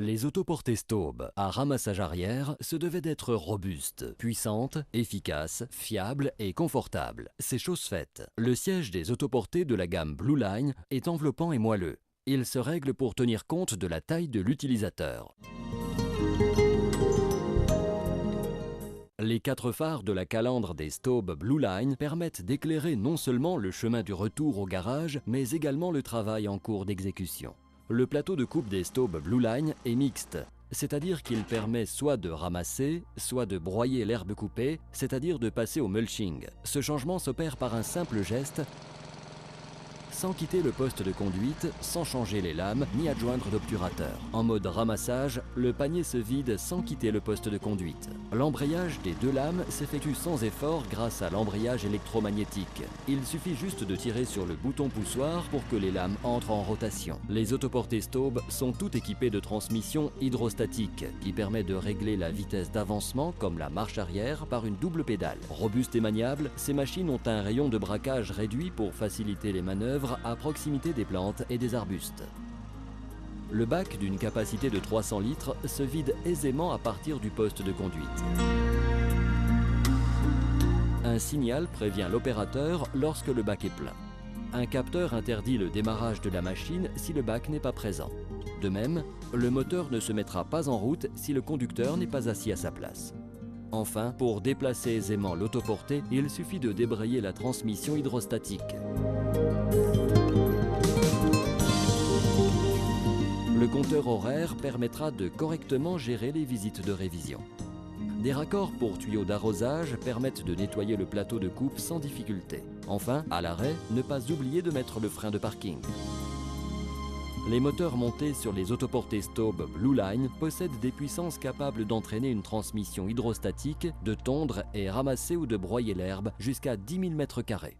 Les autoportées Staub à ramassage arrière se devaient d'être robustes, puissantes, efficaces, fiables et confortables. C'est chose faite. Le siège des autoportées de la gamme Blue Line est enveloppant et moelleux. Il se règle pour tenir compte de la taille de l'utilisateur. Les 4 phares de la calandre des Staub Blue Line permettent d'éclairer non seulement le chemin du retour au garage, mais également le travail en cours d'exécution. Le plateau de coupe des Staub Blue Line est mixte, c'est-à-dire qu'il permet soit de ramasser, soit de broyer l'herbe coupée, c'est-à-dire de passer au mulching. Ce changement s'opère par un simple geste, sans quitter le poste de conduite, sans changer les lames, ni adjoindre d'obturateur. En mode ramassage, le panier se vide sans quitter le poste de conduite. L'embrayage des 2 lames s'effectue sans effort grâce à l'embrayage électromagnétique. Il suffit juste de tirer sur le bouton poussoir pour que les lames entrent en rotation. Les autoportées Staub sont toutes équipées de transmission hydrostatique qui permet de régler la vitesse d'avancement comme la marche arrière par une double pédale. Robustes et maniables, ces machines ont un rayon de braquage réduit pour faciliter les manœuvres à proximité des plantes et des arbustes. Le bac d'une capacité de 300 litres se vide aisément à partir du poste de conduite. Un signal prévient l'opérateur lorsque le bac est plein. Un capteur interdit le démarrage de la machine si le bac n'est pas présent. De même, le moteur ne se mettra pas en route si le conducteur n'est pas assis à sa place. Enfin, pour déplacer aisément l'autoportée, il suffit de débrayer la transmission hydrostatique. Le compteur horaire permettra de correctement gérer les visites de révision. Des raccords pour tuyaux d'arrosage permettent de nettoyer le plateau de coupe sans difficulté. Enfin, à l'arrêt, ne pas oublier de mettre le frein de parking. Les moteurs montés sur les autoportées Staub Blue Line possèdent des puissances capables d'entraîner une transmission hydrostatique, de tondre et ramasser ou de broyer l'herbe jusqu'à 10 000 m².